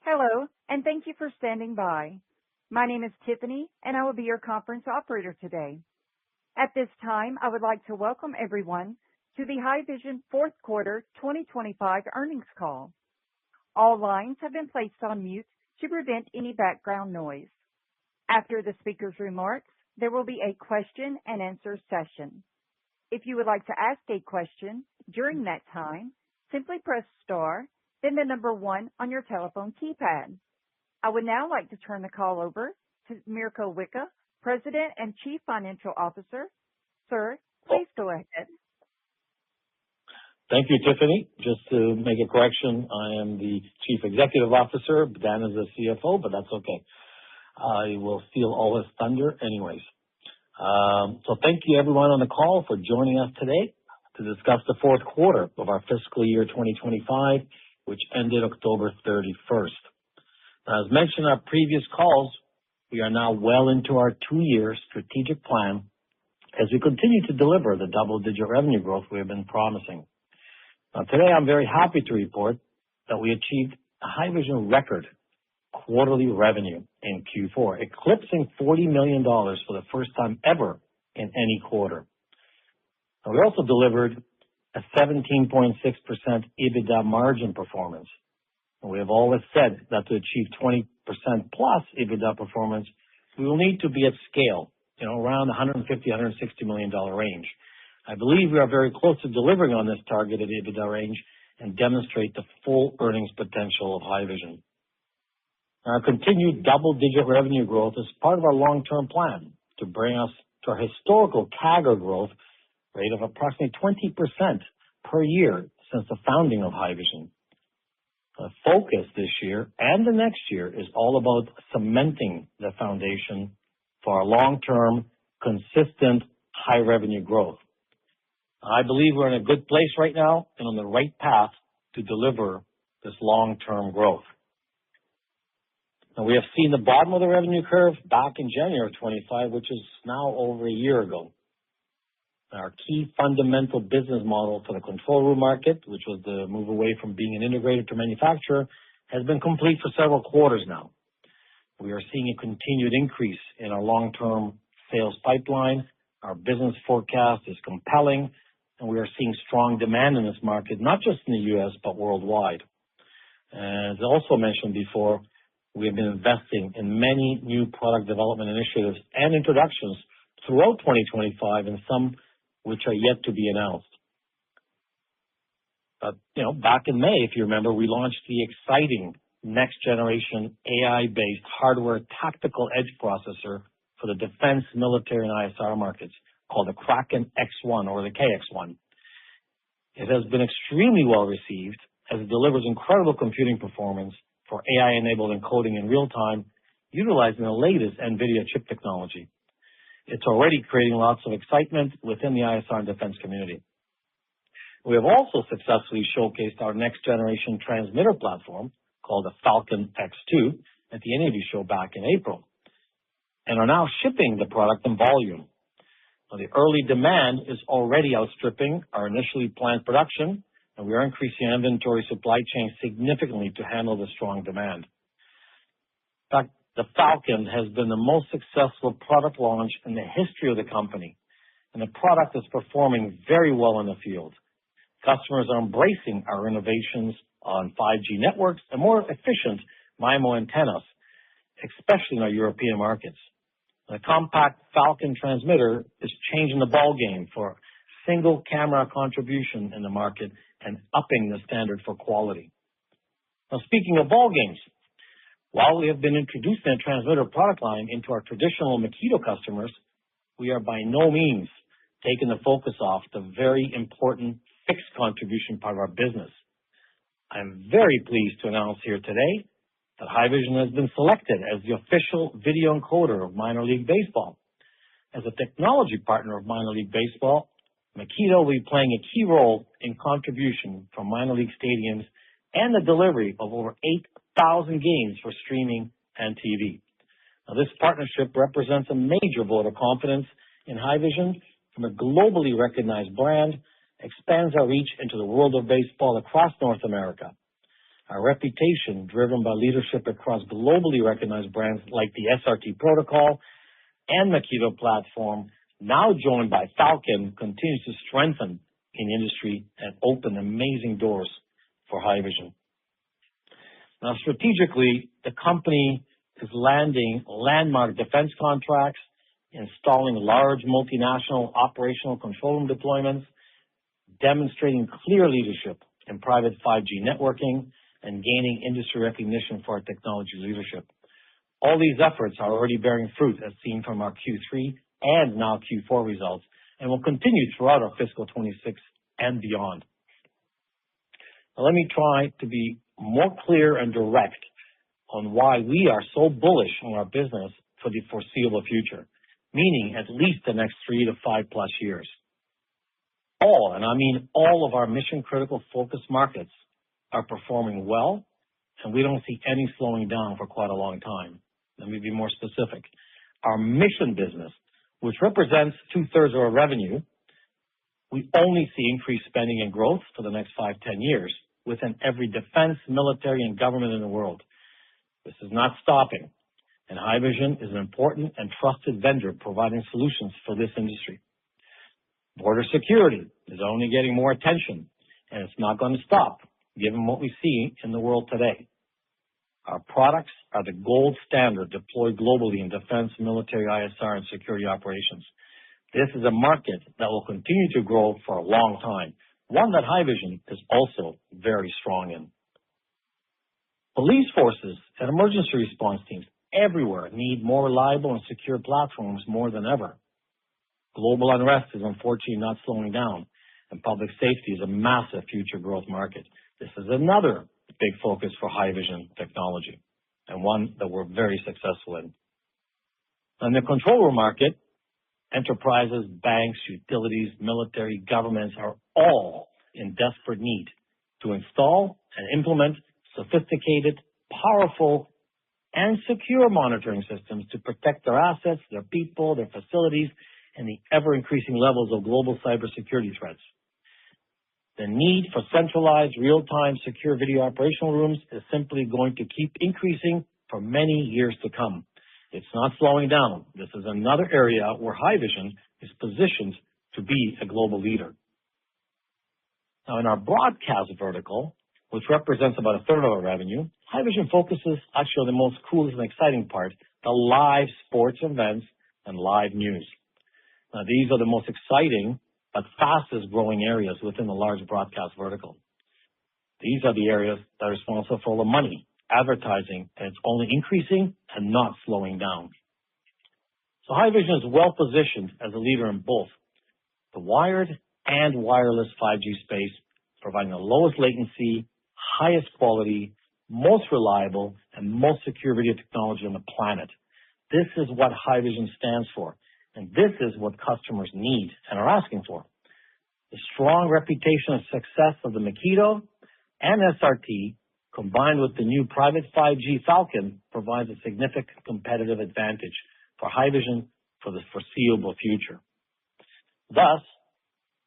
Hello, and thank you for standing by. My name is Tiffany, and I will be your conference operator today. At this time, I would like to welcome everyone to the Haivision fourth quarter 2025 earnings call. All lines have been placed on mute to prevent any background noise. After the speaker's remarks, there will be a question-and-answer session. If you would like to ask a question during that time, simply press star, then the number 1 on your telephone keypad. I would now like to turn the call over to Mirko Wicha, President and Chief Financial Officer. Sir, please go ahead. Thank you, Tiffany. Just to make a correction, I am the Chief Executive Officer. Dan is the CFO, but that's okay. I will steal all his thunder anyways. So thank you everyone on the call for joining us today to discuss the fourth quarter of our fiscal year 2025, which ended October 31st. Now, as mentioned in our previous calls, we are now well into our 2-year strategic plan as we continue to deliver the double-digit revenue growth we have been promising. Now, today I'm very happy to report that we achieved a Haivision record quarterly revenue in Q4, eclipsing $40 million for the first time ever in any quarter. Now, we also delivered a 17.6% EBITDA margin performance. And we have always said that to achieve 20% plus EBITDA performance, we will need to be at scale, around $150, $160 million range. I believe we are very close to delivering on this targeted EBITDA range and demonstrate the full earnings potential of Haivision. Our continued double-digit revenue growth is part of our long-term plan to bring us to our historical CAGR growth rate of approximately 20% per year since the founding of Haivision. The focus this year and the next year is all about cementing the foundation for our long-term, consistent, high revenue growth. I believe we're in a good place right now and on the right path to deliver this long-term growth. Now, we have seen the bottom of the revenue curve back in January of 25, which is now over a year ago. Our key fundamental business model for the control room market, which was the move away from being an integrator to manufacturer, has been complete for several quarters now. We are seeing a continued increase in our long-term sales pipeline. Our business forecast is compelling, and we are seeing strong demand in this market, not just in the U.S., but worldwide. As also mentioned before, we have been investing in many new product development initiatives and introductions throughout 2025, and some which are yet to be announced. But, back in May, if you remember, we launched the exciting next-generation AI-based hardware tactical edge processor for the defense, military, and ISR markets called the Kraken X1 or the KX1. It has been extremely well received as it delivers incredible computing performance for AI-enabled encoding in real time, utilizing the latest NVIDIA chip technology. It's already creating lots of excitement within the ISR and defense community. We have also successfully showcased our next-generation transmitter platform called the Falcon X2 at the NAB show back in April, and are now shipping the product in volume. Now, the early demand is already outstripping our initially planned production, and we are increasing inventory supply chain significantly to handle the strong demand. In fact, the Falcon has been the most successful product launch in the history of the company, and the product is performing very well in the field. Customers are embracing our innovations on 5G networks and more efficient MIMO antennas, especially in our European markets. The compact Falcon transmitter is changing the ballgame for single camera contribution in the market and upping the standard for quality. Now, speaking of ballgames, while we have been introducing the transmitter product line into our traditional Makito customers, we are by no means taking the focus off the very important fixed contribution part of our business. I'm very pleased to announce here today that Haivision has been selected as the official video encoder of Minor League Baseball. As a technology partner of Minor League Baseball, Makito will be playing a key role in contribution from minor league stadiums and the delivery of over 8,000 games for streaming and TV. Now, this partnership represents a major vote of confidence in Haivision from a globally recognized brand, expands our reach into the world of baseball across North America. Our reputation, driven by leadership across globally recognized brands like the SRT protocol and Makito platform, now joined by Falcon, continues to strengthen in industry and open amazing doors for Haivision. Now, strategically, the company is landing landmark defense contracts, installing large multinational operational control room deployments, demonstrating clear leadership in private 5G networking, and gaining industry recognition for our technology leadership. All these efforts are already bearing fruit, as seen from our Q3 and now Q4 results, and will continue throughout our fiscal 26 and beyond. Now, let me try to be more clear and direct on why we are so bullish on our business for the foreseeable future, meaning at least the next 3 to 5 plus years. All, and I mean all of our mission-critical focus markets are performing well, and we don't see any slowing down for quite a long time. Let me be more specific. Our mission business, which represents 2/3 of our revenue, we only see increased spending and growth for the next 5-10 years within every defense, military, and government in the world. This is not stopping, and Haivision is an important and trusted vendor providing solutions for this industry. Border security is only getting more attention, and it's not going to stop, given what we see in the world today. Our products are the gold standard deployed globally in defense, military, ISR, and security operations. This is a market that will continue to grow for a long time, one that Haivision is also very strong in. Police forces and emergency response teams everywhere need more reliable and secure platforms more than ever. Global unrest is unfortunately not slowing down, and public safety is a massive future growth market. This is another big focus for Haivision technology, and one that we're very successful in. In the control room market, enterprises, banks, utilities, military, governments are all in desperate need to install and implement sophisticated, powerful, and secure monitoring systems to protect their assets, their people, their facilities, and the ever-increasing levels of global cybersecurity threats. The need for centralized, real-time, secure video operational rooms is simply going to keep increasing for many years to come. It's not slowing down. This is another area where Haivision is positioned to be a global leader. Now, in our broadcast vertical, which represents about 1/3 of our revenue, Haivision focuses actually on the most coolest and exciting part, the live sports events and live news. Now, these are the most exciting but fastest growing areas within the large broadcast vertical. These are the areas that are responsible for all the money, advertising, and it's only increasing and not slowing down. So Haivision is well positioned as a leader in both the wired and wireless 5G space, providing the lowest latency, highest quality, most reliable, and most secure video technology on the planet. This is what Haivision stands for, and this is what customers need and are asking for. The strong reputation and success of the Makito and SRT, combined with the new private 5G Falcon, provides a significant competitive advantage for Haivision for the foreseeable future. Thus,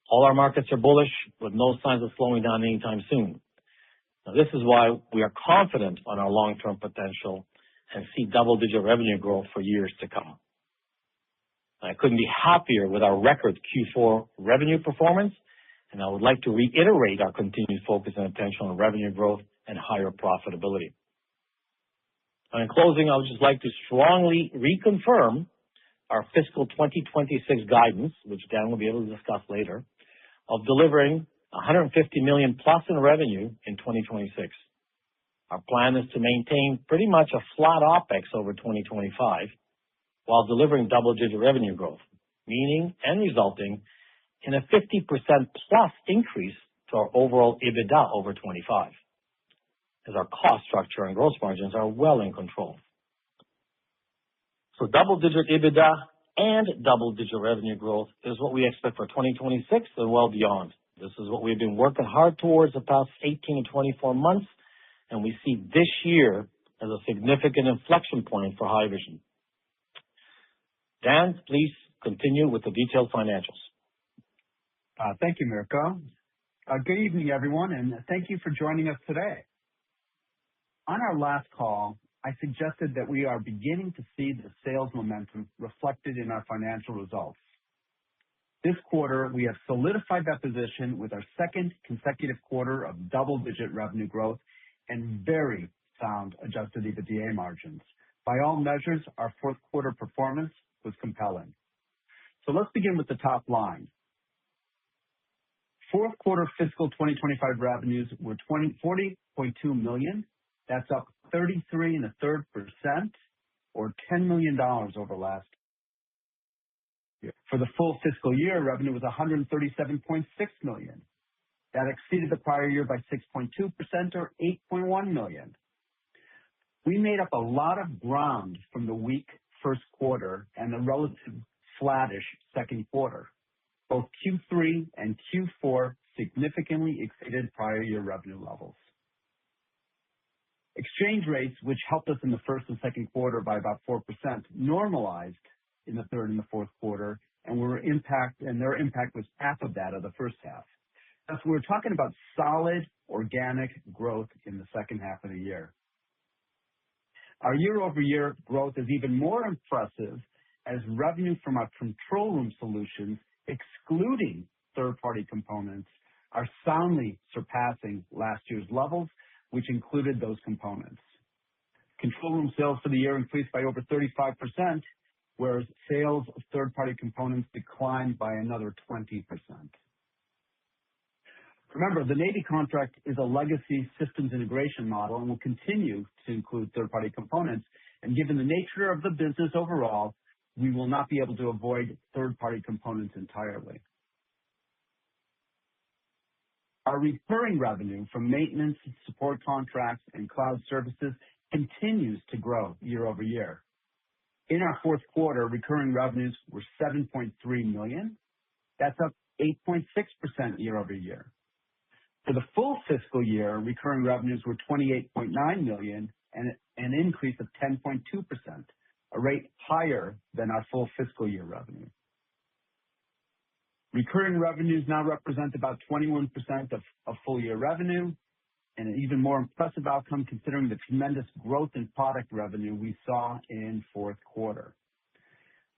all our markets are bullish with no signs of slowing down anytime soon. Now, this is why we are confident on our long-term potential and see double-digit revenue growth for years to come. I couldn't be happier with our record Q4 revenue performance, and I would like to reiterate our continued focus and attention on revenue growth and higher profitability. And in closing, I would just like to strongly reconfirm our fiscal 2026 guidance, which Dan will be able to discuss later, of delivering $150 million plus in revenue in 2026. Our plan is to maintain pretty much a flat OPEX over 2025 while delivering double-digit revenue growth, meaning and resulting in a 50% plus increase to our overall EBITDA over 25, as our cost structure and gross margins are well in control. So double-digit EBITDA and double-digit revenue growth is what we expect for 2026 and well beyond. This is what we've been working hard towards the past 18 to 24 months, and we see this year as a significant inflection point for Haivision. Dan, please continue with the detailed financials. Thank you, Mirko. Good evening, everyone, and thank you for joining us today. On our last call, I suggested that we are beginning to see the sales momentum reflected in our financial results. This quarter, we have solidified that position with our second consecutive quarter of double-digit revenue growth and very sound adjusted EBITDA margins. By all measures, our fourth quarter performance was compelling. Let's begin with the top line. Fourth quarter fiscal 2025 revenues were $40.2 million. That's up 33.3% or $10 million over last year. For the full fiscal year, revenue was $137.6 million. That exceeded the prior year by 6.2% or $8.1 million. We made up a lot of ground from the weak first quarter and the relative flattish second quarter. Both Q3 and Q4 significantly exceeded prior year revenue levels. Exchange rates, which helped us in the first and second quarter by about 4%, normalized in the third and the fourth quarter, and their impact was half of that of the first half. Thus, we're talking about solid organic growth in the second half of the year. Our year-over-year growth is even more impressive as revenue from our control room solutions, excluding third-party components, are soundly surpassing last year's levels, which included those components. Control room sales for the year increased by over 35%, whereas sales of third-party components declined by another 20%. Remember, the Navy contract is a legacy systems integration model and will continue to include third-party components. And given the nature of the business overall, we will not be able to avoid third-party components entirely. Our recurring revenue from maintenance, support contracts, and cloud services continues to grow year over year. In our fourth quarter, recurring revenues were $7.3 million. That's up 8.6% year over year. For the full fiscal year, recurring revenues were $28.9 million and an increase of 10.2%, a rate higher than our full fiscal year revenue. Recurring revenues now represent about 21% of full year revenue, and an even more impressive outcome considering the tremendous growth in product revenue we saw in fourth quarter.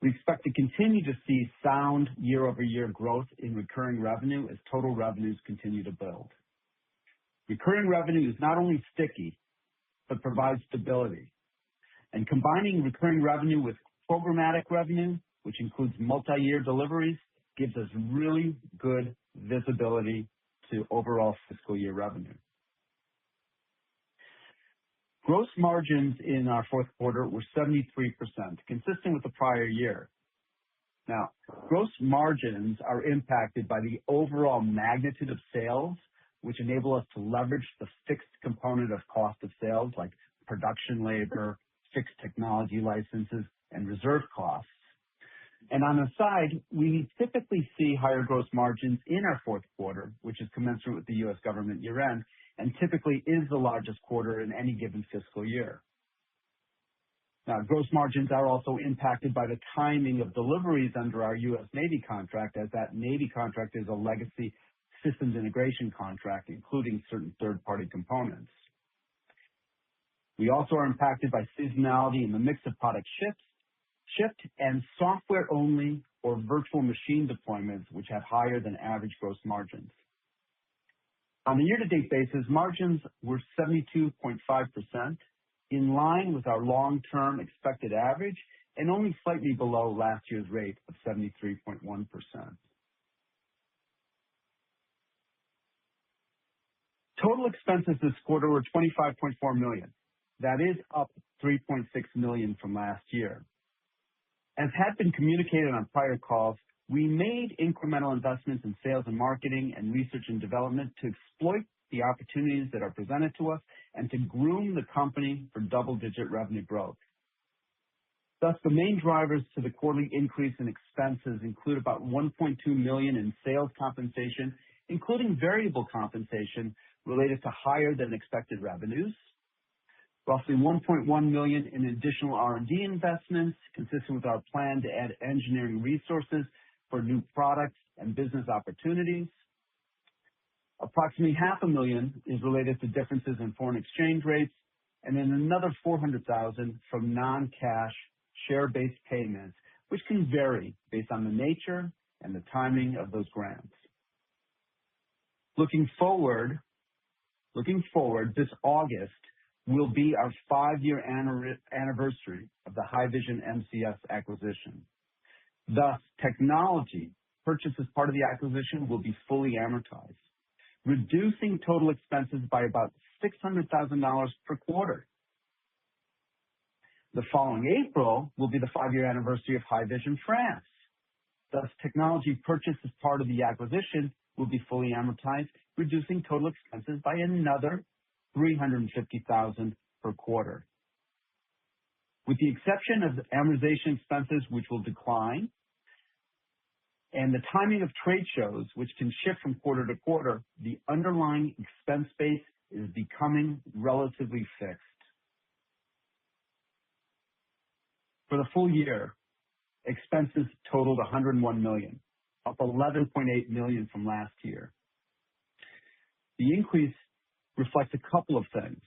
We expect to continue to see sound year-over-year growth in recurring revenue as total revenues continue to build. Recurring revenue is not only sticky, but provides stability. And combining recurring revenue with programmatic revenue, which includes multi-year deliveries, gives us really good visibility to overall fiscal year revenue. Gross margins in our fourth quarter were 73%, consistent with the prior year. Now, gross margins are impacted by the overall magnitude of sales, which enable us to leverage the fixed component of cost of sales like production labor, fixed technology licenses, and reserve costs. And on the side, we typically see higher gross margins in our fourth quarter, which is commensurate with the U.S. government year-end, and typically is the largest quarter in any given fiscal year. Now, gross margins are also impacted by the timing of deliveries under our U.S. Navy contract, as that Navy contract is a legacy systems integration contract, including certain third-party components. We also are impacted by seasonality in the mix of product shipped and software-only or virtual machine deployments, which have higher than average gross margins. On a year-to-date basis, margins were 72.5%, in line with our long-term expected average and only slightly below last year's rate of 73.1%. Total expenses this quarter were $25.4 million. That is up $3.6 million from last year. As had been communicated on prior calls, we made incremental investments in sales and marketing and research and development to exploit the opportunities that are presented to us and to groom the company for double-digit revenue growth. Thus, the main drivers to the quarterly increase in expenses include about $1.2 million in sales compensation, including variable compensation related to higher than expected revenues, roughly $1.1 million in additional R&D investments, consistent with our plan to add engineering resources for new products and business opportunities. Approximately $500,000 is related to differences in foreign exchange rates, and then another $400,000 from non-cash share-based payments, which can vary based on the nature and the timing of those grants. Looking forward, this August will be our 5-year anniversary of the Haivision MCS acquisition. Thus, technology purchased as part of the acquisition will be fully amortized, reducing total expenses by about $600,000 per quarter. The following April will be the 5-year anniversary of Haivision France. Thus, technology purchased as part of the acquisition will be fully amortized, reducing total expenses by another $350,000 per quarter. With the exception of the amortization expenses, which will decline, and the timing of trade shows, which can shift from quarter to quarter, the underlying expense base is becoming relatively fixed. For the full year, expenses totaled $101 million, up $11.8 million from last year. The increase reflects a couple of things.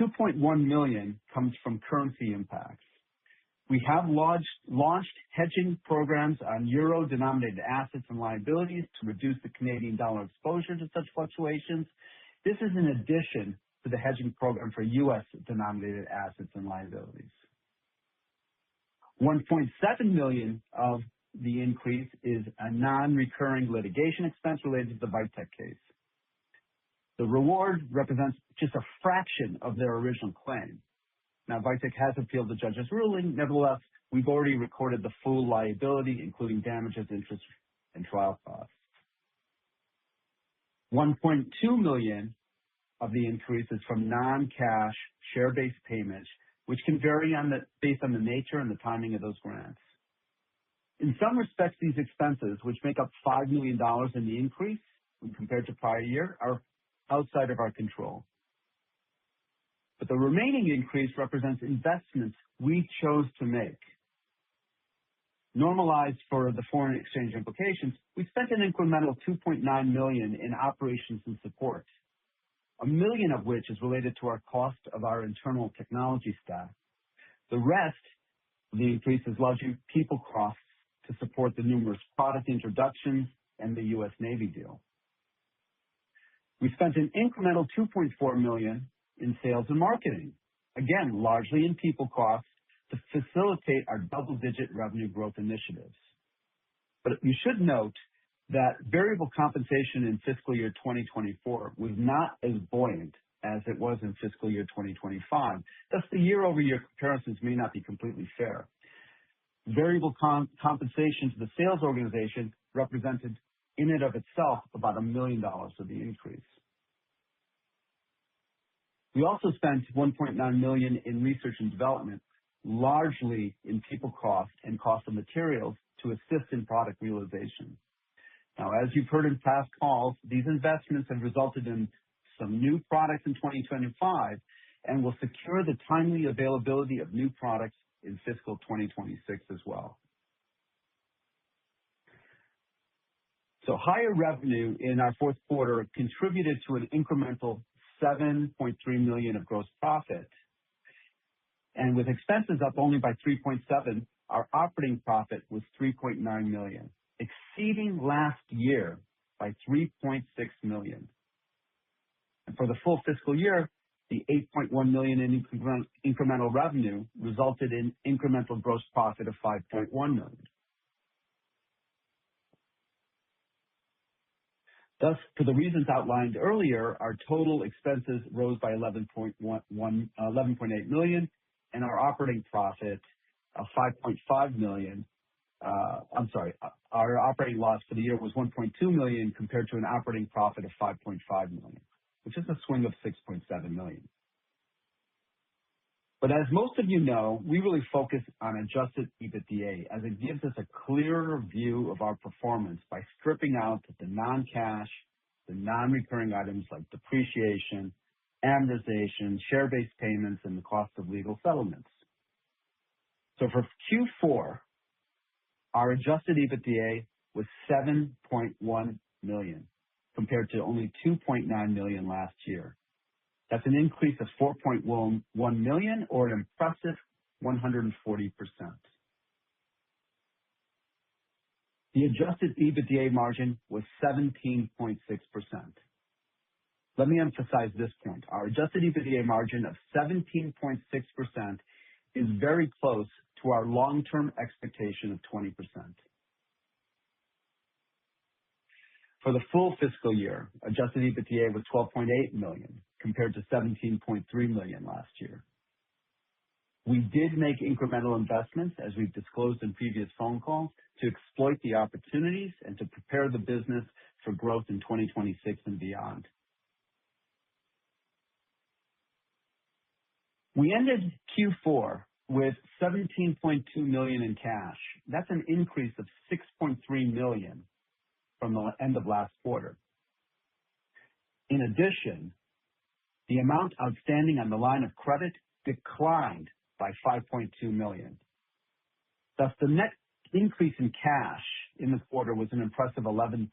$2.1 million comes from currency impacts. We have launched hedging programs on euro-denominated assets and liabilities to reduce the Canadian dollar exposure to such fluctuations. This is in addition to the hedging program for U.S.-denominated assets and liabilities. $1.7 million of the increase is a non-recurring litigation expense related to the Vitek case. The reward represents just a fraction of their original claim. Now, Vitek has appealed the judge's ruling. Nevertheless, we've already recorded the full liability, including damages, interest, and trial costs. $1.2 million of the increase is from non-cash share-based payments, which can vary based on the nature and the timing of those grants. In some respects, these expenses, which make up $5 million in the increase when compared to prior year, are outside of our control. But the remaining increase represents investments we chose to make. Normalized for the foreign exchange implications, we spent an incremental $2.9 million in operations and support, $1 million of which is related to our cost of our internal technology staff. The rest of the increase is largely people costs to support the numerous product introductions and the U.S. Navy deal. We spent an incremental $2.4 million in sales and marketing, again, largely in people costs to facilitate our double-digit revenue growth initiatives. But you should note that variable compensation in fiscal year 2024 was not as buoyant as it was in fiscal year 2025. Thus, the year-over-year comparisons may not be completely fair. Variable compensation to the sales organization represented in and of itself about $1 million of the increase. We also spent $1.9 million in research and development, largely in people cost and cost of materials to assist in product realization. Now, as you've heard in past calls, these investments have resulted in some new products in 2025 and will secure the timely availability of new products in fiscal 2026 as well. So higher revenue in our fourth quarter contributed to an incremental $7.3 million of gross profit. And with expenses up only by 3.7, our operating profit was $3.9 million, exceeding last year by $3.6 million. And for the full fiscal year, the $8.1 million in incremental revenue resulted in incremental gross profit of $5.1 million. Thus, for the reasons outlined earlier, our total expenses rose by $11.8 million, and our operating profit of $5.5 million. Our operating loss for the year was $1.2 million compared to an operating profit of $5.5 million, which is a swing of $6.7 million. But as most of you know, we really focus on adjusted EBITDA as it gives us a clearer view of our performance by stripping out the non-cash, the non-recurring items like depreciation, amortization, share-based payments, and the cost of legal settlements. So for Q4, our adjusted EBITDA was $7.1 million compared to only $2.9 million last year. That's an increase of $4.1 million, or an impressive 140%. The adjusted EBITDA margin was 17.6%. Let me emphasize this point. Our adjusted EBITDA margin of 17.6% is very close to our long-term expectation of 20%. For the full fiscal year, adjusted EBITDA was $12.8 million compared to $17.3 million last year. We did make incremental investments, as we've disclosed in previous phone calls, to exploit the opportunities and to prepare the business for growth in 2026 and beyond. We ended Q4 with $17.2 million in cash. That's an increase of $6.3 million from the end of last quarter. In addition, the amount outstanding on the line of credit declined by $5.2 million. Thus, the net increase in cash in the quarter was an impressive $11.6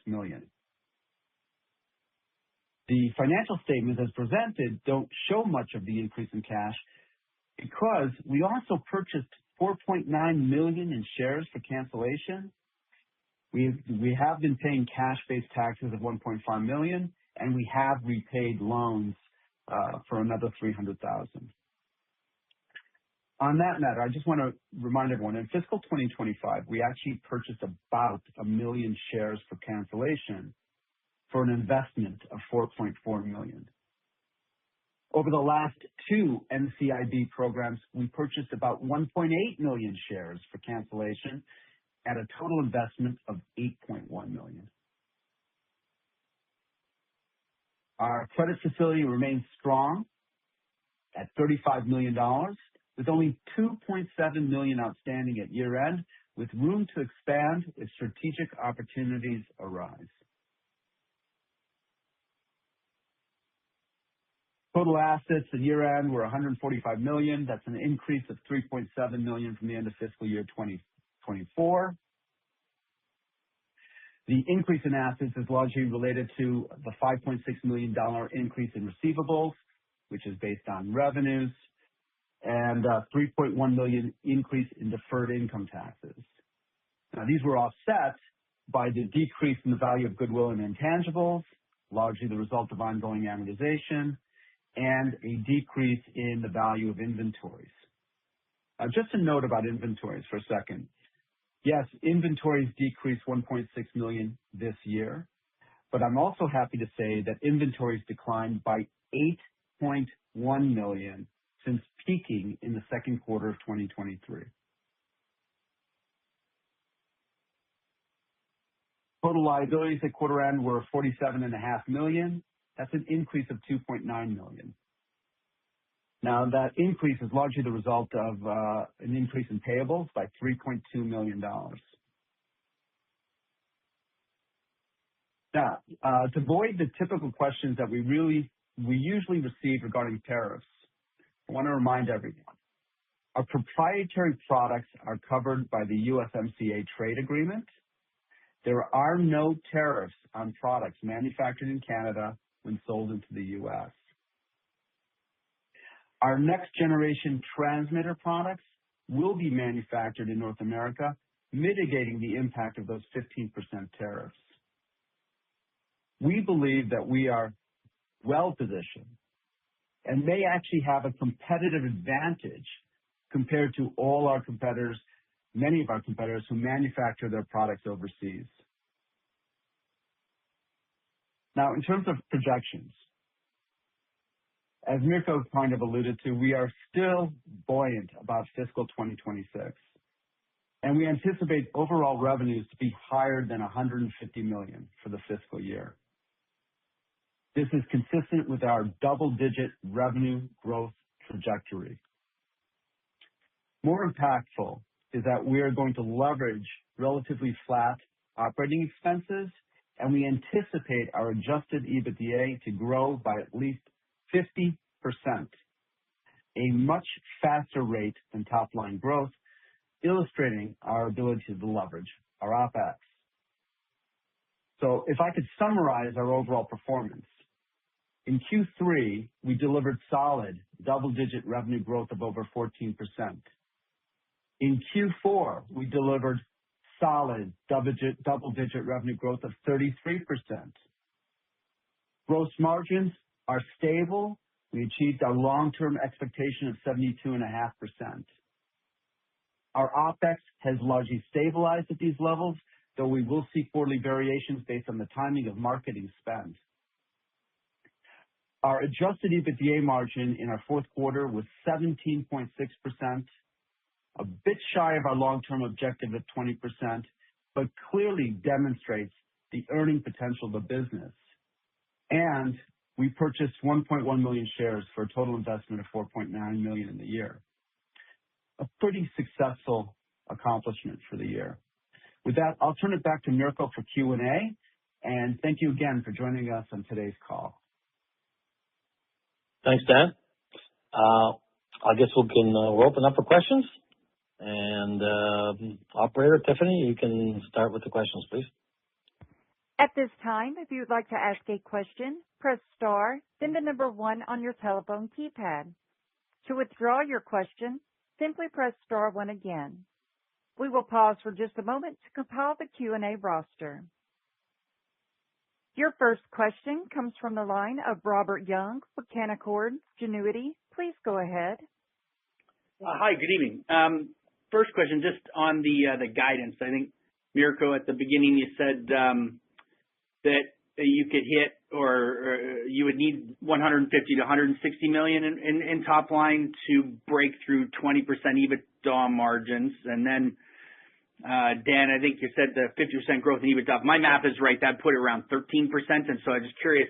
million. The financial statements as presented don't show much of the increase in cash because we also purchased 4.9 million in shares for cancellation. We have been paying cash-based taxes of 1.5 million, and we have repaid loans for another 300,000. On that matter, I just want to remind everyone, in fiscal 2025, we actually purchased about 1 million shares for cancellation for an investment of 4.4 million. Over the last 2 NCIB programs, we purchased about 1.8 million shares for cancellation at a total investment of 8.1 million. Our credit facility remains strong at $35 million, with only $2.7 million outstanding at year-end, with room to expand if strategic opportunities arise. Total assets at year-end were $145 million. That's an increase of $3.7 million from the end of fiscal year 2024. The increase in assets is largely related to the $5.6 million increase in receivables, which is based on revenues, and $3.1 million increase in deferred income taxes. Now, these were offset by the decrease in the value of goodwill and intangibles, largely the result of ongoing amortization, and a decrease in the value of inventories. Just a note about inventories for a second. Yes, inventories decreased $1.6 million this year, but I'm also happy to say that inventories declined by $8.1 million since peaking in the second quarter of 2023. Total liabilities at quarter end were $47.5 million. That's an increase of $2.9 million. Now, that increase is largely the result of an increase in payables by $3.2 million. Now, to avoid the typical questions that we usually receive regarding tariffs, I want to remind everyone, our proprietary products are covered by the USMCA trade agreement. There are no tariffs on products manufactured in Canada when sold into the U.S. Our next generation transmitter products will be manufactured in North America, mitigating the impact of those 15% tariffs. We believe that we are well positioned and may actually have a competitive advantage compared to all our competitors, many of our competitors who manufacture their products overseas. Now, in terms of projections, as Mirko kind of alluded to, we are still buoyant about fiscal 2026, and we anticipate overall revenues to be higher than $150 million for the fiscal year. This is consistent with our double-digit revenue growth trajectory. More impactful is that we are going to leverage relatively flat operating expenses, and we anticipate our adjusted EBITDA to grow by at least 50%, a much faster rate than top-line growth, illustrating our ability to leverage our OpEx. So if I could summarize our overall performance, In Q3, we delivered solid double-digit revenue growth of over 14%. In Q4, we delivered solid double-digit revenue growth of 33%. Gross margins are stable. We achieved our long-term expectation of 72.5%. Our OpEx has largely stabilized at these levels, though we will see quarterly variations based on the timing of marketing spend. Our adjusted EBITDA margin in our fourth quarter was 17.6%, a bit shy of our long-term objective of 20%, but clearly demonstrates the earning potential of the business. And we purchased 1.1 million shares for a total investment of $4.9 million in the year. A pretty successful accomplishment for the year. With that, I'll turn it back to Mirko for Q&A, and thank you again for joining us on today's call. Thanks, Dan. I guess we'll open up for questions. And Operator Tiffany, you can start with the questions, please. At this time, if you would like to ask a question, press star, then the number 1 on your telephone keypad. To withdraw your question, simply press star 1 again. We will pause for just a moment to compile the Q&A roster. Your first question comes from the line of Robert Young with Canaccord Genuity. Please go ahead. Hi, good evening. First question, just on the guidance. I think, Mirko, at the beginning you said that you could hit or you would need 150 to 160 million in top line to break through 20% EBITDA margins. And then, Dan, I think you said the 50% growth in EBITDA. My math is right. That put it around 13%. And so I'm just curious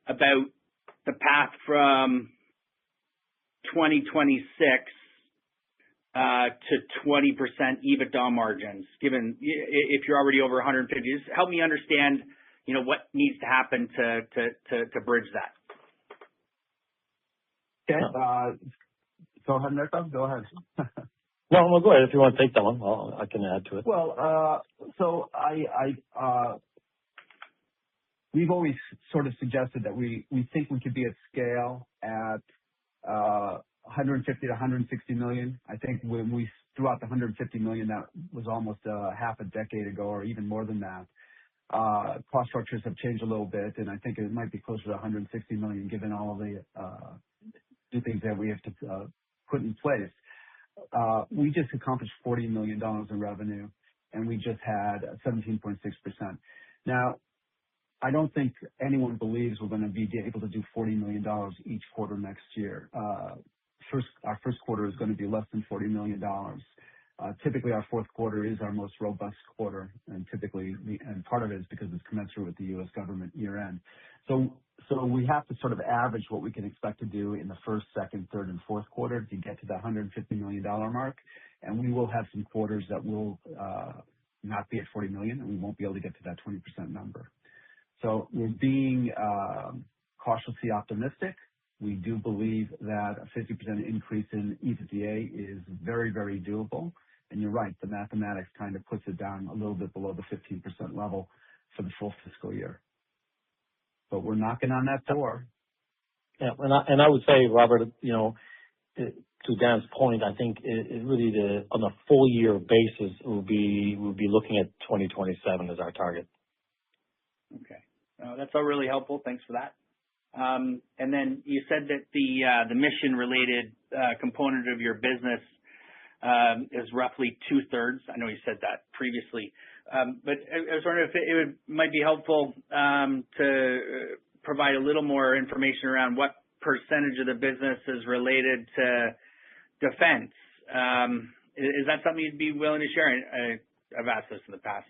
about the path from 2026 to 20% EBITDA margins, given if you're already over 150. Just help me understand, what needs to happen to bridge that. Okay. Go ahead, Mirko. Go ahead. Well, go ahead if you want to take that one. I can add to it. Well, so we've always sort of suggested that we think we could be at scale at 150 to 160 million. I think when we threw out the 150 million, that was almost half a decade ago or even more than that. Cost structures have changed a little bit, and I think it might be closer to 160 million given all of the new things that we have to put in place. We just accomplished $40 million in revenue, and we just had 17.6%. Now, I don't think anyone believes we're going to be able to do $40 million each quarter next year. Our first quarter is going to be less than $40 million. Typically, our fourth quarter is our most robust quarter, and and part of it is because it's commensurate with the U.S. government year-end. So we have to sort of average what we can expect to do in the first, second, third, and fourth quarter to get to the $150 million mark. And we will have some quarters that will not be at 40 million, and we won't be able to get to that 20% number. So we're being cautiously optimistic. We do believe that a 50% increase in EBITDA is very, very doable. And you're right, the mathematics kind of puts it down a little bit below the 15% level for the full fiscal year. But we're knocking on that door. Yeah, and I would say, Robert, to Dan's point, I think it really on a full year basis, we'll be looking at 2027 as our target. Okay, that's all really helpful. Thanks for that. And then you said that the mission related component of your business is roughly 2/3. I know you said that previously, but I was wondering if it might be helpful to provide a little more information around what percentage of the business is related to defense. Is that something you'd be willing to share? I've asked this in the past.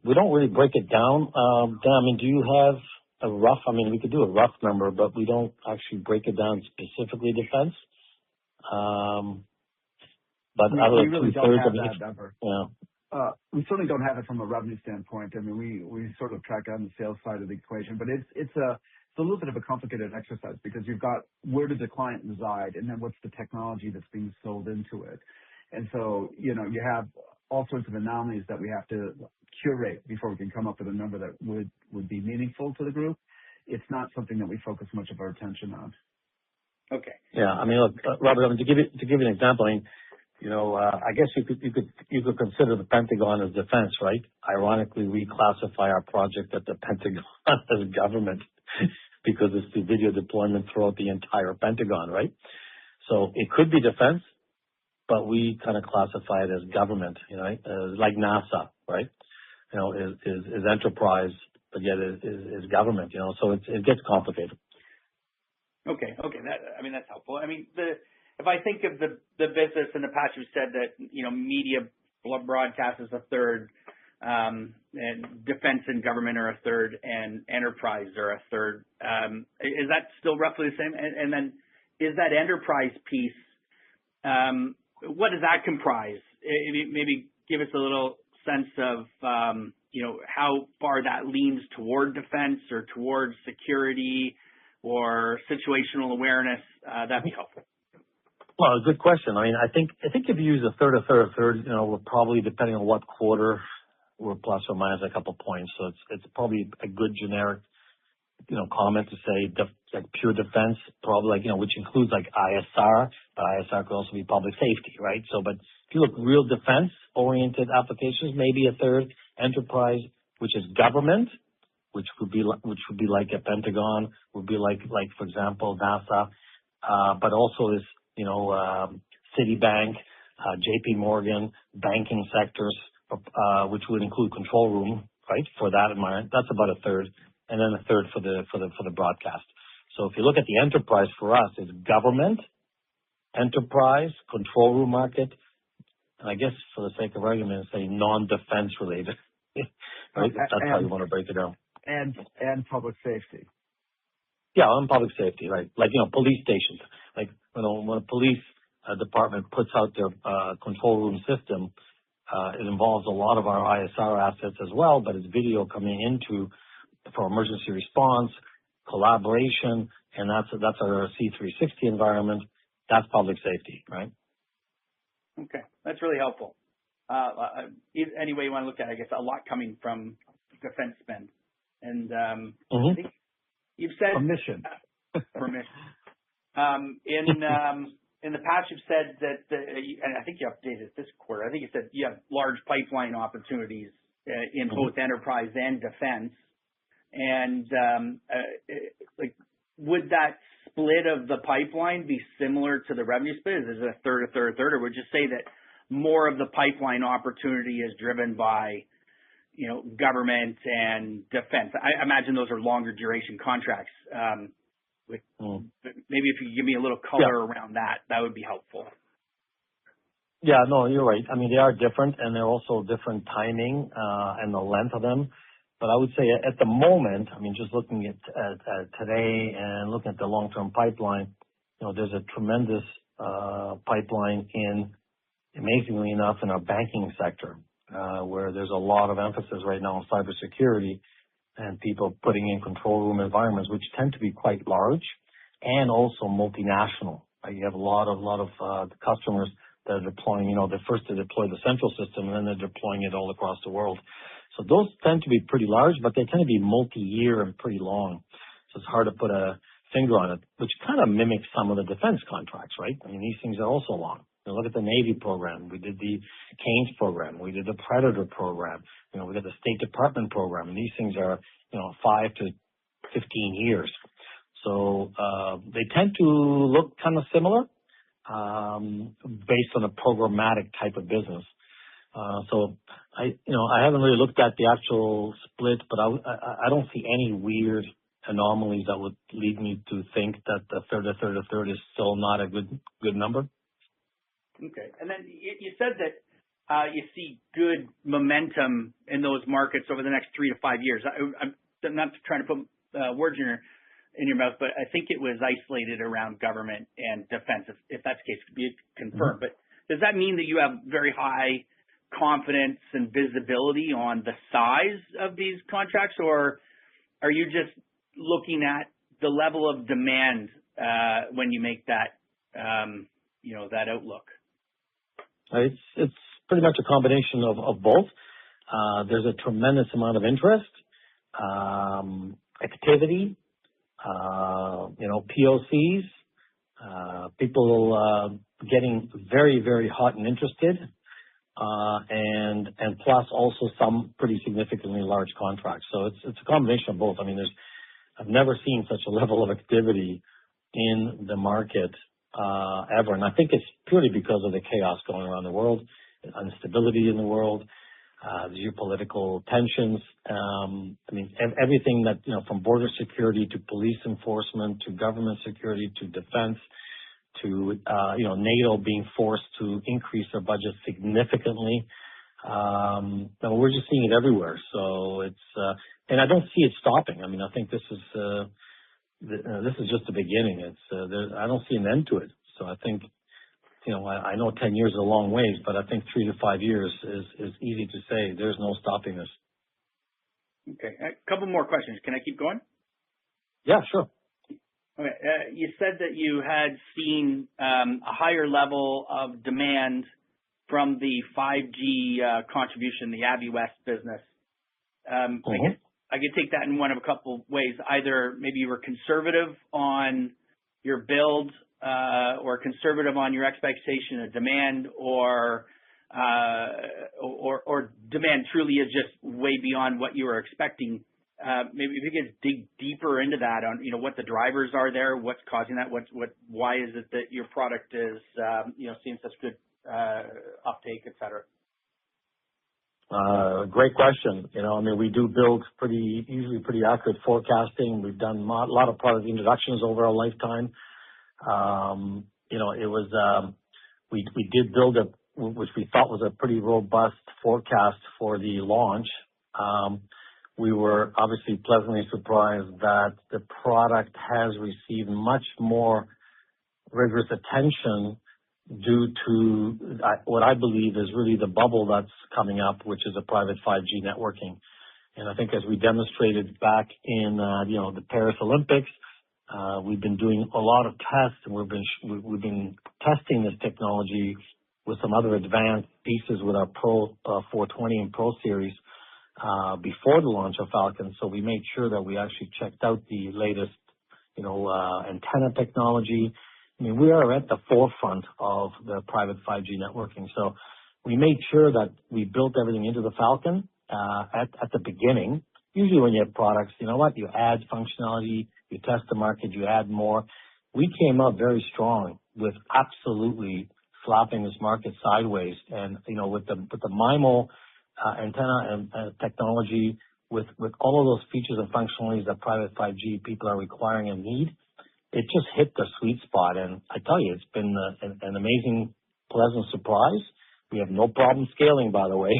We don't really break it down. Dan, do you have a rough, we could do a rough number, but we don't actually break it down specifically defense. But we really don't have that number. Yeah. We certainly don't have it from a revenue standpoint. We sort of track on the sales side of the equation, but it's a little bit of a complicated exercise because you've got where does the client reside, and then what's the technology that's being sold into it. And so, you have all sorts of anomalies that we have to curate before we can come up with a number that would be meaningful to the group. It's not something that we focus much of our attention on. Okay. Yeah, I mean, look, Robert, I mean, to give you an example, I mean, I guess you could consider the Pentagon as defense, right? Ironically, we classify our project at the Pentagon as government because it's the video deployment throughout the entire Pentagon, right? So it could be defense, but we kind of classify it as government, like NASA, right? Is enterprise, but yet is government, so it gets complicated. Okay. That's helpful. I mean, if I think of the business in the past, you said that, media broadcast is a third, and defense and government are a third, and enterprise are a third. Is that still roughly the same? And then is that enterprise piece, what does that comprise? Maybe give us a little sense of, how far that leans toward defense or towards security or situational awareness. That'd be helpful. Well, good question. I mean, I think if you use a third, we're probably, depending on what quarter, we're plus or minus a couple points. So it's probably a good generic, comment to say like pure defense, probably which includes like ISR, but ISR could also be public safety, right? So, but if you look real defense oriented applications, maybe a third. Enterprise, which is government, which would be like a Pentagon, would be like for example NASA, but also is Citibank, J.P. Morgan, banking sectors, which would include control room, right? For that environment, that's about a third, and then a third for the broadcast. So if you look at the enterprise for us, it's government, enterprise, control room market, and I guess for the sake of argument, say non-defense related. Right? That's how you want to break it down. And public safety. Yeah, on public safety, right? Like, police stations. Like, when a police department puts out their control room system, it involves a lot of our ISR assets as well, but it's video coming into for emergency response, collaboration, and that's our C360 environment. That's public safety, right? Okay, that's really helpful. Any way you want to look at it, I guess a lot coming from defense spend. And I think you've said permission. In the past, you've said that, and I think you updated this quarter. I think you said you have large pipeline opportunities in both enterprise and defense. And would that split of the pipeline be similar to the revenue split? Is it a third, or would you say that more of the pipeline opportunity is driven by government and defense? I imagine those are longer duration contracts. Maybe if you could give me a little color around that would be helpful. Yeah, no, you're right. I mean, they are different, and they're also different timing and the length of them. But I would say at the moment, I mean, just looking at today and looking at the long-term pipeline, there's a tremendous pipeline amazingly enough, in our banking sector, where there's a lot of emphasis right now on cybersecurity and people putting in control room environments, which tend to be quite large and also multinational. You have a lot of customers that are deploying, they're first to deploy the central system and then they're deploying it all across the world. So those tend to be pretty large, but they tend to be multi-year and pretty long. So it's hard to put a finger on it, which kind of mimics some of the defense contracts, right? I mean, these things are also long. Look at the Navy program. We did the Canes program. We did the Predator program. We did the State Department program. And these things are, 5 to 15 years. So they tend to look kind of similar based on a programmatic type of business. So I haven't really looked at the actual split, but I don't see any weird anomalies that would lead me to think that the third is still not a good number. Okay. And then you said that you see good momentum in those markets over the next 3 to 5 years. I'm not trying to put words in your mouth, but I think it was isolated around government and defense. If that's the case, it could be confirmed. But does that mean that you have very high confidence and visibility on the size of these contracts, or are you just looking at the level of demand when you make that that outlook? It's pretty much a combination of both. There's a tremendous amount of interest, activity, POCs, people getting very, very hot and interested, and plus also some pretty significantly large contracts. So it's a combination of both. I mean, I've never seen such a level of activity in the market ever, and I think it's purely because of the chaos going around the world, instability in the world, geopolitical tensions. I mean, everything that, from border security to police enforcement to government security to defense to, NATO being forced to increase their budget significantly. We're just seeing it everywhere. So and I don't see it stopping. I mean, I think this is just the beginning. I don't see an end to it. So I think, I know 10 years is a long ways, but I think 3 to 5 years is easy to say. There's no stopping this. Okay. A couple more questions. Can I keep going? Yeah, sure. Okay. You said that you had seen a higher level of demand from the 5G contribution, the AVIwest business. I could take that in one of a couple ways. Either maybe you were conservative on your build or conservative on your expectation of demand, or demand truly is just way beyond what you were expecting. Maybe if you could dig deeper into that on, what the drivers are there, what's causing that, why is it that your product is, seeing such good uptake, et cetera? Great question. We do build usually pretty accurate forecasting. We've done a lot of product introductions over our lifetime. We did build which we thought was a pretty robust forecast for the launch. We were obviously pleasantly surprised that the product has received much more rigorous attention due to what I believe is really the bubble that's coming up, which is a private 5G networking. And I think as we demonstrated back in, the Paris Olympics, we've been doing a lot of tests, and we've been testing this technology with some other advanced pieces with our Pro 420 and Pro series before the launch of Falcon. So we made sure that we actually checked out the latest, antenna technology. I mean, we are at the forefront of the private 5G networking. So we made sure that we built everything into the Falcon at the beginning. Usually when you have products, you add functionality, you test the market, you add more. We came up very strong with absolutely slapping this market sideways. And, with the MIMO antenna and technology, with all of those features and functionalities that private 5G people are requiring and need, it just hit the sweet spot. And I tell you, it's been an amazing, pleasant surprise. We have no problem scaling, by the way.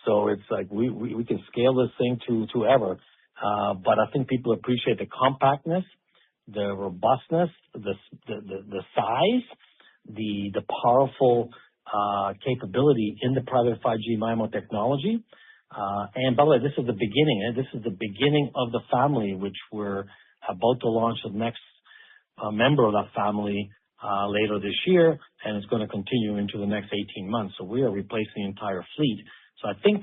So it's like we can scale this thing to ever. But I think people appreciate the compactness, the robustness, the size, the powerful capability in the private 5G MIMO technology. And by the way, this is the beginning. This is the beginning of the family, which we're about to launch the next member of that family later this year, and it's going to continue into the next 18 months. So we are replacing the entire fleet. So I think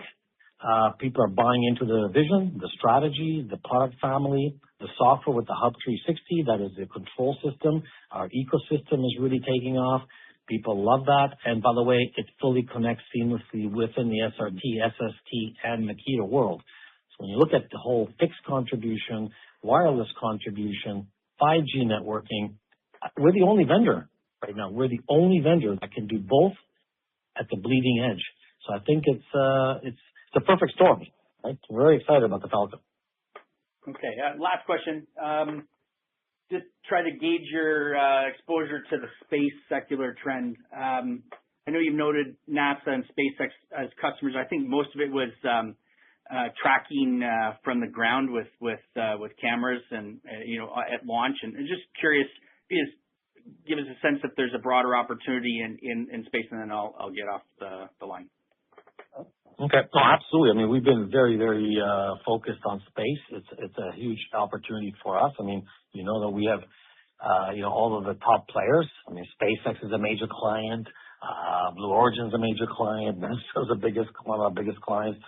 people are buying into the vision, the strategy, the product family, the software with the Hub 360, that is the control system. Our ecosystem is really taking off. People love that. And by the way, it fully connects seamlessly within the SRT, SST, and Makita world. So when you look at the whole fixed contribution, wireless contribution, 5G networking, we're the only vendor right now. We're the only vendor that can do both at the bleeding edge. So I think it's the perfect storm. Right? We're very excited about the Falcon. Okay. Last question. Just try to gauge your exposure to the space secular trend. I know you've noted NASA and SpaceX as customers. I think most of it was tracking from the ground with cameras and at launch. And just curious, give us a sense if there's a broader opportunity in space, and then I'll get off the line. Okay. No, absolutely. I mean, we've been very, very focused on space. It's a huge opportunity for us. I mean, that we have, all of the top players. I mean, SpaceX is a major client. Blue Origin's a major client. NASA's one of our biggest clients,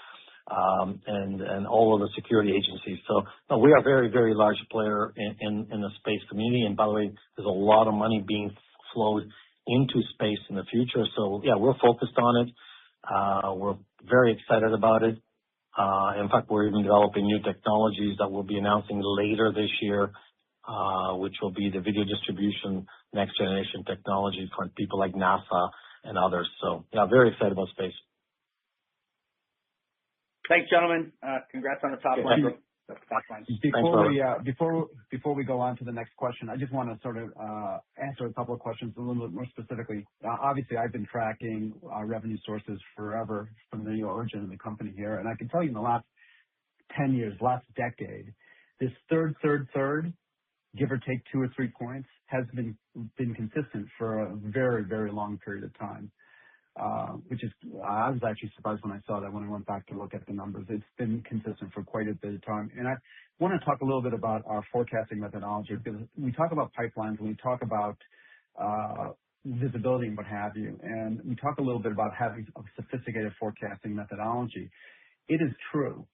and all of the security agencies. So no, we are a very, very large player in the space community. And by the way, there's a lot of money being flowed into space in the future. So yeah, we're focused on it. We're very excited about it. In fact, we're even developing new technologies that we'll be announcing later this year, which will be the video distribution next generation technology for people like NASA and others. So yeah, very excited about space. Thanks, gentlemen. Congrats on the top line. Before we go on to the next question, I just want to sort of answer a couple of questions a little bit more specifically. Obviously, I've been tracking revenue sources forever from the origin of the company here, and I can tell you in the last 10 years, last decade, this third, give or take 2 or 3 points, has been consistent for a very, very long period of time. Which is, I was actually surprised when I saw that when I went back to look at the numbers. It's been consistent for quite a bit of time. And I want to talk a little bit about our forecasting methodology, because we talk about pipelines, we talk about visibility and what have you, and we talk a little bit about having a sophisticated forecasting methodology. It is true.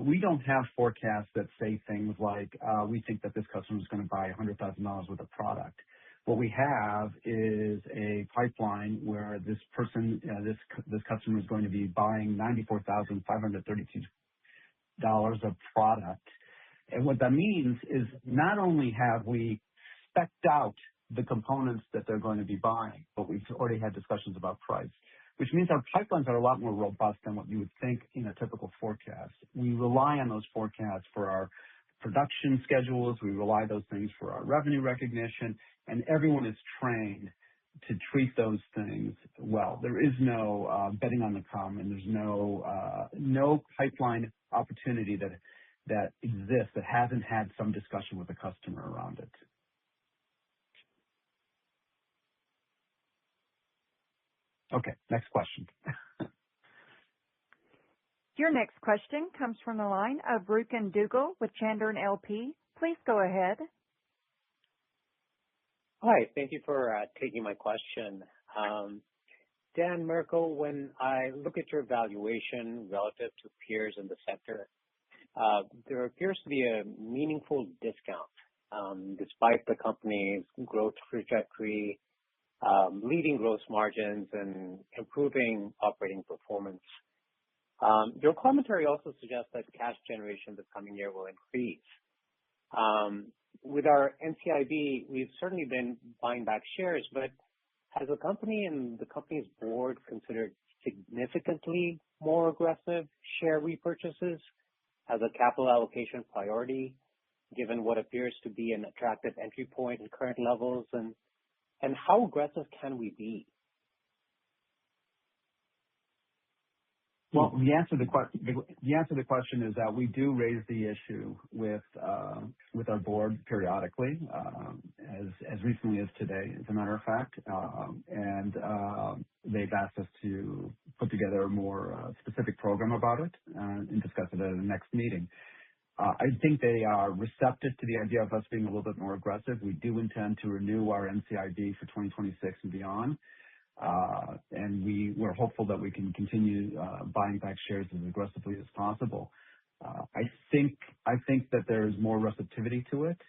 We don't have forecasts that say things like, we think that this customer is going to buy $100,000 worth of product. What we have is a pipeline where this person, this customer is going to be buying $94,532 of product. And what that means is not only have we spec'd out the components that they're going to be buying, but we've already had discussions about price, which means our pipelines are a lot more robust than what you would think in a typical forecast. We rely on those forecasts for our production schedules. We rely on those things for our revenue recognition, and everyone is trained to treat those things well. There is no betting on the come, and there's no pipeline opportunity that exists that hasn't had some discussion with the customer around it. Okay, next question. Your next question comes from the line of Ruken Dugal with Chandern LP. Please go ahead. Hi, thank you for taking my question. Dan, Mirko, when I look at your valuation relative to peers in the sector, there appears to be a meaningful discount despite the company's growth trajectory, leading gross margins, and improving operating performance. Your commentary also suggests that cash generation this coming year will increase. With our NCIB, we've certainly been buying back shares, but has the company and the company's board considered significantly more aggressive share repurchases as a capital allocation priority, given what appears to be an attractive entry point in current levels? And how aggressive can we be? Well, the answer to the question is that we do raise the issue with our board periodically, as recently as today, as a matter of fact, and they've asked us to put together a more specific program about it and discuss it at the next meeting. I think they are receptive to the idea of us being a little bit more aggressive. We do intend to renew our NCIB for 2026 and beyond. And we're hopeful that we can continue buying back shares as aggressively as possible. I think that there is more receptivity to it,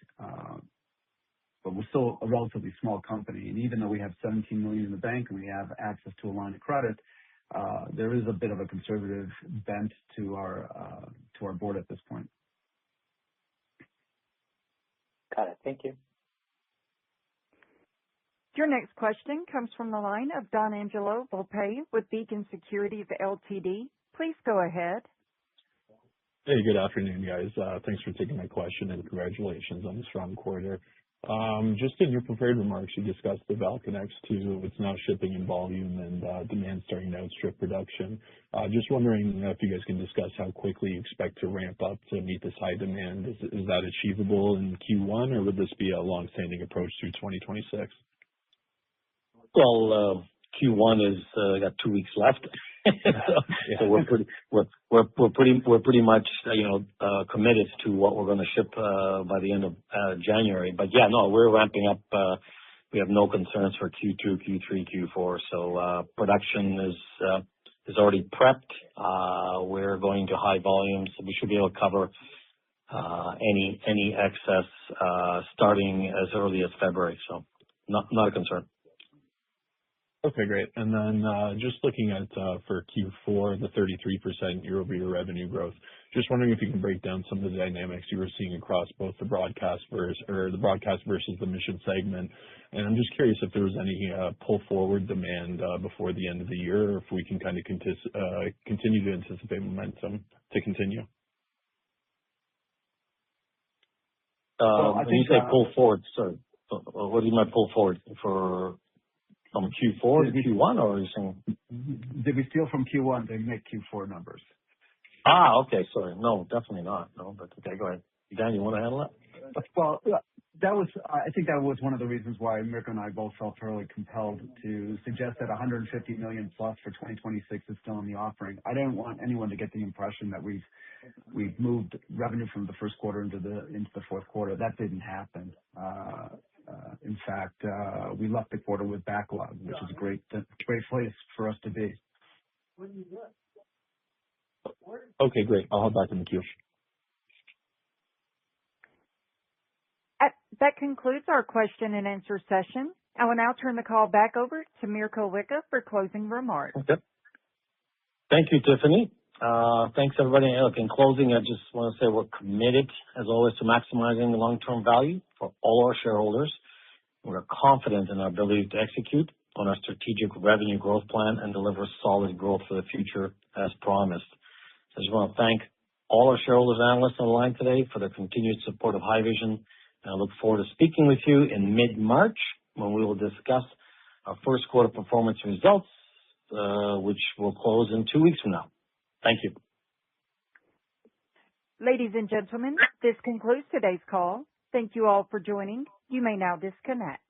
but we're still a relatively small company. And even though we have $17 million in the bank and we have access to a line of credit, there is a bit of a conservative bent to our board at this point. Got it. Thank you. Your next question comes from the line of Don Angelo Volpe with Beacon Securities Ltd. Please go ahead. Hey, good afternoon, guys. Thanks for taking my question and congratulations on the strong quarter. Just in your prepared remarks, you discussed the Falcon X2. It's now shipping in volume and demand starting to outstrip production. Just wondering if you guys can discuss how quickly you expect to ramp up to meet this high demand. Is that achievable in Q1, or would this be a long-standing approach through 2026? Well, Q1 is got 2 weeks left, so we're pretty much committed to what we're going to ship by the end of January. But yeah, no, we're ramping up we have no concerns for Q2, Q3, Q4. So production is already prepped. We're going to high volumes, so we should be able to cover any excess starting as early as February. So not a concern. Okay, great. And then just looking at for Q4, the 33% year-over-year revenue growth, just wondering if you can break down some of the dynamics you were seeing across both the broadcast versus the mission segment. And I'm just curious if there was any pull forward demand before the end of the year, or if we can kind of continue to anticipate momentum to continue. When you say pull forward, sorry, what do you mean pull forward from Q4 to Q1, or are you saying? Did we steal from Q1 to make Q4 numbers? Okay. Sorry. No, definitely not. No, but okay, go ahead. Dan, you want to handle that? Well, I think that was one of the reasons why Mirko and I both felt fairly compelled to suggest that 150 million plus for 2026 is still in the offering. I didn't want anyone to get the impression that we've moved revenue from the first quarter into the fourth quarter. That didn't happen. In fact, we left the quarter with backlog, which is a great place for us to be. Okay, great. I'll hop back in the queue. That concludes our question and answer session. I will now turn the call back over to Mirko Wicha for closing remarks. Okay. Thank you, Tiffany. Thanks, everybody. Look, in closing, I just want to say we're committed, as always, to maximizing the long-term value for all our shareholders. We're confident in our ability to execute on our strategic revenue growth plan and deliver solid growth for the future as promised. I just want to thank all our shareholders and analysts on the line today for their continued support of Haivision. And I look forward to speaking with you in mid-March when we will discuss our first quarter performance results, which will close in 2 weeks from now. Thank you. Ladies and gentlemen, this concludes today's call. Thank you all for joining. You may now disconnect.